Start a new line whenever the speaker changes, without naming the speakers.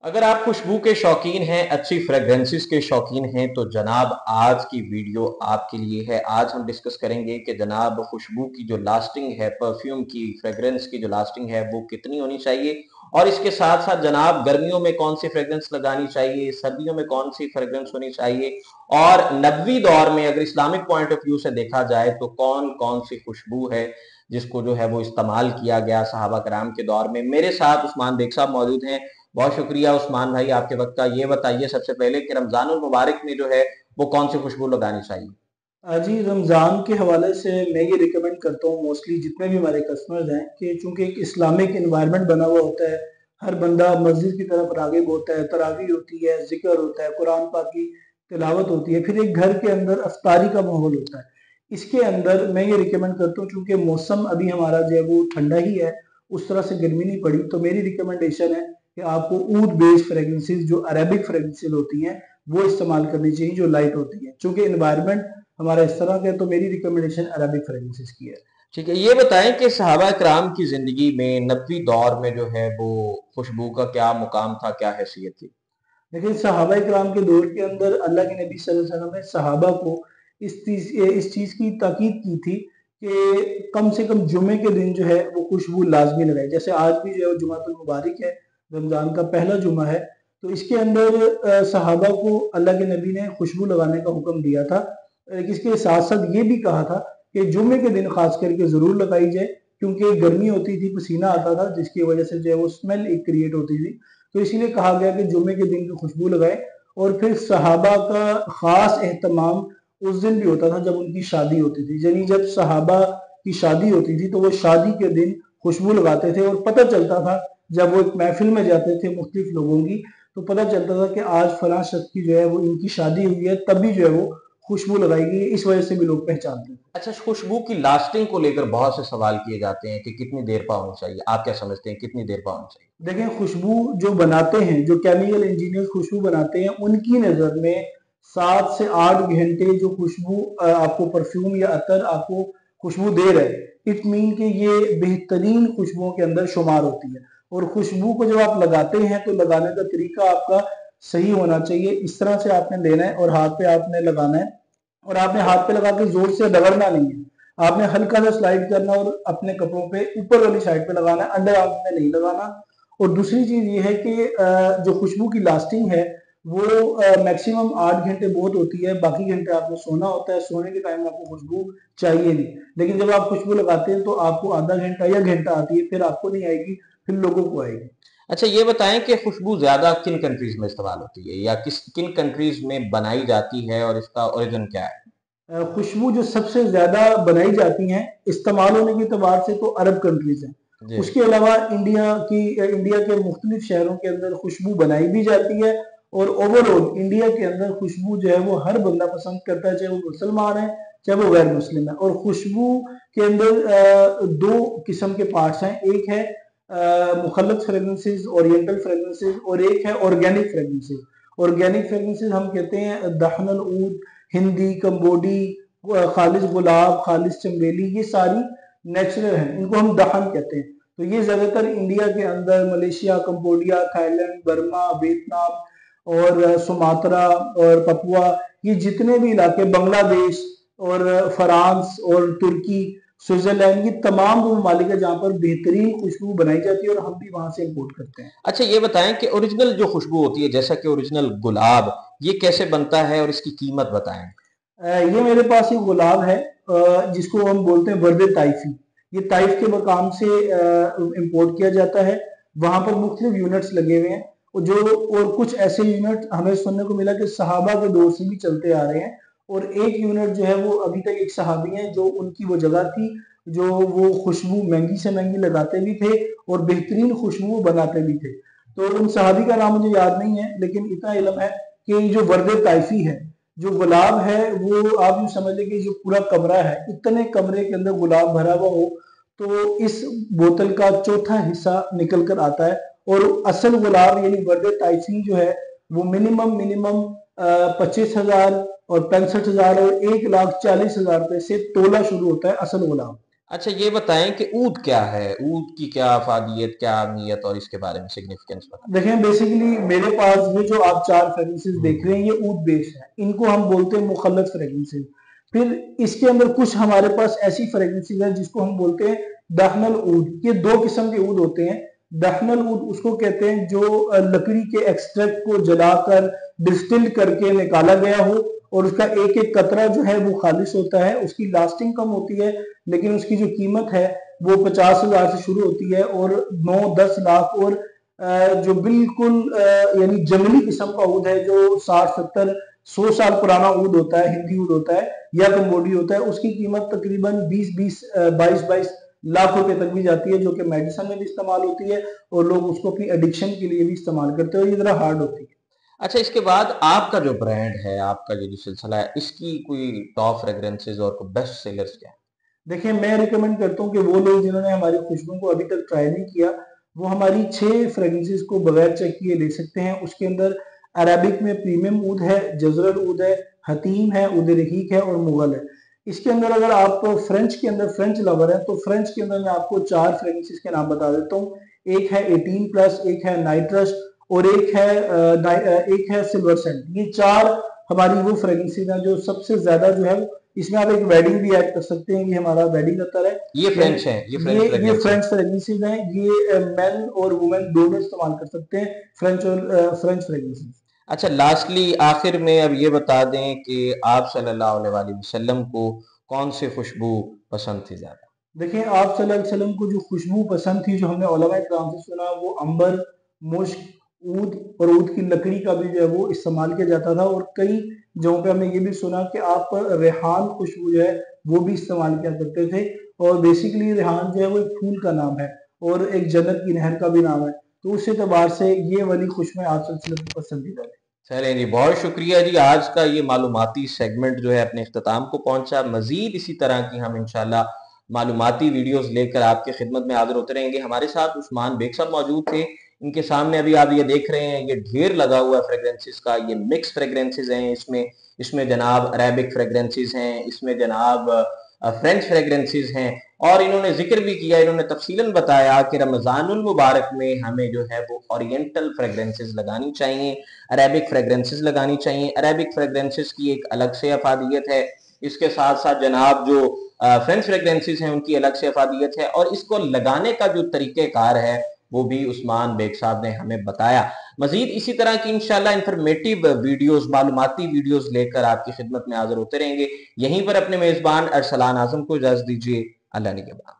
अगर आप खुशबू के शौकीन हैं, अच्छी फ्रेग्रेंसेस के शौकीन हैं, तो जनाब आज की वीडियो आपके लिए है। आज हम डिस्कस करेंगे कि जनाब खुशबू की जो लास्टिंग है, परफ्यूम की फ्रेग्रेंस की जो लास्टिंग है वो कितनी होनी चाहिए, और इसके साथ साथ जनाब गर्मियों में कौन सी फ्रेग्रेंस लगानी चाहिए, सर्दियों में कौन सी फ्रेग्रेंस होनी चाहिए, और नबवी दौर में अगर इस्लामिक पॉइंट ऑफ व्यू से देखा जाए तो कौन कौन सी खुशबू है जिसको जो है वो इस्तेमाल किया गया सहाबा कराम के दौर में। मेरे साथ उस्मान बेग साहब मौजूद हैं। बहुत शुक्रिया उस्मान भाई आपके वक्त का। ये बताइए सबसे पहले कि रमजानुल मुबारक में जो है वो कौन सी खुशबू लगानी चाहिए।
जी, रमज़ान के हवाले से मैं ये रिकमेंड करता हूँ मोस्टली जितने भी हमारे कस्टमर्स हैं कि चूँकि एक इस्लामिक एनवायरनमेंट बना हुआ होता है, हर बंदा मस्जिद की तरफ राग़िब होता है, तरावी होती है, ज़िक्र होता है, कुरान पाक की तिलावत होती है, फिर एक घर के अंदर अफ्तारी का माहौल होता है। इसके अंदर मैं ये रिकमेंड करता हूँ, चूँकि मौसम अभी हमारा जो है वो ठंडा ही है, उस तरह से गर्मी नहीं पड़ी, तो मेरी रिकमेंडेशन है कि आपको ऊद बेस्ड फ्रेग्रेंसेस जो अरेबिक फ्रेग्रेंसेस होती हैं, वो इस्तेमाल करनी चाहिए जो लाइट होती है। चूँकि एनवायरनमेंट हमारा इस तरह का है, तो मेरी रिकमेंडेशन अरबिक फ्रेग्रेंसेस की है।
ठीक है, ये बताएं कि सहाबा कराम की जिंदगी में नबवी दौर में जो है वो खुशबू का क्या मुकाम था, क्या हैसियत थी।
लेकिन सहाबा इकराम के दौर के अंदर अल्लाह के नबी सल्लल्लाहु अलैहि वसल्लम ने सहाबा को इस चीज़ की ताकीद की थी कि कम से कम जुमे के दिन जो है वो खुशबू लाजमी लगाए। जैसे आज भी जो है वो जुमातुल मुबारक है, रमज़ान का पहला जुमा है, तो इसके अंदर सहाबा को अल्लाह के नबी ने खुशबू लगाने का हुक्म दिया था। इसके साथ-साथ ये भी कहा था कि जुमे के दिन ख़ास करके ज़रूर लगाई जाए, क्योंकि गर्मी होती थी, पसीना आता था, जिसकी वजह से जो है वो स्मेल एक क्रिएट होती थी। तो इसीलिए कहा गया कि जुमे के दिन की खुशबू लगाए। और फिर सहाबा का ख़ास एहतमाम उस दिन भी होता था जब उनकी शादी होती थी। यानी जब सहाबा की शादी होती थी तो वो शादी के दिन खुशबू लगाते थे, और पता चलता था जब वो एक महफिल में जाते थे मुख्तलिफ लोगों की, तो पता चलता था कि आज फलां शख्स की जो है वो इनकी शादी हुई है, तभी जो है वो खुशबू लगाई गई है। इस वजह से भी लोग पहचानते थे।
अच्छा, खुशबू की लास्टिंग को लेकर बहुत से सवाल किए जाते हैं कि कितनी देर पा होनी चाहिए, आप क्या समझते हैं कितनी देर पा होनी चाहिए।
देखें, खुशबू जो बनाते हैं, जो केमिकल इंजीनियर खुशबू बनाते हैं, उनकी नज़र में 7 से 8 घंटे जो खुशबू आपको परफ्यूम या अतर आपको खुशबू दे रहे हैं, इट मीन कि ये बेहतरीन खुशबुओं के अंदर शुमार होती है। और खुशबू को जब आप लगाते हैं तो लगाने का तरीका आपका सही होना चाहिए। इस तरह से आपने लेना है और हाथ पे आपने लगाना है, और आपने हाथ पे लगा के जोर से रगड़ना नहीं है। आपने हल्का सा स्लाइड करना और अपने कपड़ों पे ऊपर वाली साइड पे लगाना है, अंडर आर्म में नहीं लगाना। और दूसरी चीज ये है कि जो खुशबू की लास्टिंग है वो मैक्सिमम 8 घंटे बहुत होती है, बाकी घंटे आपको सोना होता है। सोने के टाइम आपको खुशबू चाहिए नहीं, लेकिन जब आप खुशबू लगाते हैं तो आपको आधा घंटा या घंटा आती है, फिर आपको नहीं आएगी, फिर लोगों को आएगी।
अच्छा, ये बताएं कि खुशबू ज्यादा किन कंट्रीज में इस्तेमाल होती है या किन कंट्रीज में बनाई जाती है और इसका ओरिजिन क्या है।
खुशबू जो सबसे ज्यादा बनाई जाती हैं इस्तेमाल होने के एतबार से तो अरब कंट्रीज हैं।
जी।
उसके अलावा इंडिया के मुख्तलिफ शहरों के अंदर खुशबू बनाई भी जाती है। और ओवरऑल इंडिया के अंदर खुशबू जो है वो हर बंदा पसंद करता है, चाहे वो मुसलमान है चाहे वो गैर मुस्लिम है। और खुशबू के अंदर दो किस्म के पार्ट्स हैं। एक है मुखल्लत फ्रेगनेंसेस, ओरिएंटल फ्रेगनेंसेस, और एक है ऑर्गेनिक फ्रेगनेंसेस। ऑर्गेनिक फ्रेगनेंसेस हम कहते हैं दहनल ऊद, हिंदी, कंबोडी, खालिज गुलाब, खालिज चमेली, ये सारी नेचुरल हैं, इनको हम दहन कहते हैं। तो ये ज्यादातर इंडिया के अंदर Malaysia, Cambodia, Thailand, Burma, Vietnam और सुमात्रा और पपुआ, ये जितने भी इलाके, बांग्लादेश और फ्रांस और तुर्की, स्विट्जरलैंड, ये तमाम वो ममालिक है जहाँ पर बेहतरीन खुशबू बनाई जाती है, और हम भी वहां से इम्पोर्ट करते हैं।
अच्छा, ये बताएं कि ओरिजिनल जो खुशबू होती है जैसा कि ओरिजिनल गुलाब, ये कैसे बनता है और इसकी कीमत बताएं।
ये मेरे पास एक गुलाब है, जिसको हम बोलते हैं वर्द ताइफी। ये ताइफ के मकाम से इंपोर्ट किया जाता है। वहां पर मुख्तलिफ यूनिट्स लगे हुए हैं, और कुछ ऐसे यूनिट हमें सुनने को मिला कि सहाबा के दौर से भी चलते आ रहे हैं। और एक यूनिट जो है वो अभी तक एक सहाबी है, जो उनकी वो जगह थी, जो वो खुशबू महंगी से महंगी लगाते भी थे और बेहतरीन खुशबू बनाते भी थे। तो उन सहाबी का नाम मुझे याद नहीं है, लेकिन इतना इल्म है कि जो वर्द ताइफी है, जो गुलाब है, वो आप यूँ समझ लें कि जो पूरा कमरा है, इतने कमरे के अंदर गुलाब भरा हुआ हो, तो इस बोतल का चौथा हिस्सा निकल कर आता है। और असल गुलाब यानी वर्द ताइफी जो है वो मिनिमम मिनिमम 25,000 और 65,000 और 1,40,000 रुपए से तोला शुरू होता है असल गुलाब।
अच्छा, ये बताएं कि ऊद क्या है, ऊद की क्या अफादियत, क्या अहमियत और इसके बारे में सिग्निफिकेंस बताएं।
देखें, बेसिकली मेरे पास ये जो आप 4 फ्रेग्रेंसेस देख रहे हैं, ये ऊद बेस्ड है। इनको हम बोलते हैं मुखल्लत फ्रेग्रेंसेस। फिर इसके अंदर कुछ हमारे पास ऐसी फ्रेग्रेंसेस हैं जिसको हम बोलते हैं दहनल ऊद। ये 2 किस्म के ऊद होते हैं। दहनल ऊद उसको कहते हैं जो लकड़ी के एक्सट्रैक्ट को जलाकर डिस्टिल करके निकाला गया हो, और उसका एक एक कतरा जो है वो खालिश होता है। उसकी लास्टिंग कम होती है, लेकिन उसकी जो कीमत है वो 50,000 से शुरू होती है, और 9-10 लाख। और जो बिल्कुल यानी जंगली किस्म का ऊद है, जो 60-70-100 साल पुराना ऊद होता है, हिंदी ऊद होता है या कम्बोडी होता है, उसकी कीमत तकरीबन 20-20 22-22 लाख रुपए तक भी जाती है, जो कि मेडिसिन में भी इस्तेमाल होती है और लोग उसको अपनी एडिक्शन के लिए भी इस्तेमाल करते हैं, और ये जरा हार्ड होती है।
अच्छा, इसके बाद आपका जो ब्रांड है, आपका ये जो सिलसिला है, इसकी कोई टॉप फ्रेग्रेंसेस और कोई बेस्ट सेलर्स क्या है?
देखिए, मैं रिकमेंड करता हूँ कि वो लोग जिन्होंने हमारी खुशबू को अभी तक ट्राई नहीं किया, वो हमारी 6 फ्रेग्रेंसेस को बगैर चेक किए ले सकते हैं। उसके अंदर अरेबिक में प्रीमियम ऊद है, जजरल ऊद है, हतीम है, ऊद रहीक है और मुगल है। इसके अंदर अगर आप फ्रेंच के अंदर फ्रेंच लवर है, तो फ्रेंच के अंदर मैं आपको 4 फ्रेग्रेंसेस के नाम बता देता हूँ। एक है 18+, एक है नाइट्रस, और एक है सिल्वर सेंट। ये 4 हमारी वो फ्रेग्रेंसेस हैं जो सबसे ज्यादा जो है, इसमें आप एक वेडिंग भी ऐड कर सकते हैं। ये हमारा वेडिंग अतर है।
ये फ्रेंच है, ये फ्रेंच
ये
फ्रेग्रेंस है।
फ्रेंच फ्रेग्रेंसेस हैं। ये मेन और वुमेन दोनों इस्तेमाल कर सकते हैं, फ्रेंच फ्रेग्रेंसेस।
अच्छा, लास्टली आखिर में अब ये बता दें कि आप सल्लल्लाहु अलैहि वसल्लम को कौन सी खुशबू पसंद थी ज्यादा?
देखिए, आप सल्लल्लाहु अलैहि वसल्लम को जो खुशबू पसंद थी, जो हमने उलमा इकराम से सुना, वो अंबर, मुश्क, ऊद और ऊद की लकड़ी का भी जो है वो इस्तेमाल किया जाता था। और कई जगहों पे हमने ये भी सुना कि आप रेहान खुशबू जो है वो भी इस्तेमाल किया करते थे। और बेसिकली रेहान जो है वो एक फूल का नाम है, और एक जन्नत की नहर का भी नाम है। तो उस एतबार से ये वाली खुशबुएं आप सल्लल्लाहु अलैहि वसल्लम की पसंदीदा है।
चलें जी, बहुत शुक्रिया जी। आज का ये मालूमाती सेगमेंट जो है अपने इख्तिताम को पहुंचा। मजीद इसी तरह की हम इंशाल्लाह मालूमाती वीडियोस लेकर आपके खिदमत में हाजिर होते रहेंगे। हमारे साथ उस्मान बेग साहब मौजूद थे। इनके सामने अभी आप ये देख रहे हैं, ये ढेर लगा हुआ है फ्रेग्रेंसेस का। ये मिक्स फ्रेग्रेंसेस हैं। इसमें इसमें जनाब अरेबिक फ्रेग्रेंसेस हैं, इसमें जनाब फ्रेंच फ्रेग्रेंसेस हैं। और इन्होंने जिक्र भी किया, इन्होंने तफसीलन बताया कि रमजानुल मुबारक में हमें जो है वो ओरिएंटल फ्रेग्रेंसेस लगानी चाहिए, अरेबिक फ्रेग्रेंसेस लगानी चाहिए। अरेबिक फ्रेग्रेंसेस की एक अलग से अफादियत है। इसके साथ साथ जनाब जो फ्रेंच फ्रेग्रेंसेस हैं उनकी अलग से अफादियत है, और इसको लगाने का जो तरीक़ेकार है वो भी उस्मान बेग साहब ने हमें बताया। मजीद इसी तरह की इंशाल्लाह इंफॉर्मेटिव वीडियोस, मालूमाती वीडियोस लेकर आपकी खिदमत में हाजिर होते रहेंगे। यहीं पर अपने मेजबान अरसलान आजम को इजाजत दीजिए। अल्लाह निगहबान।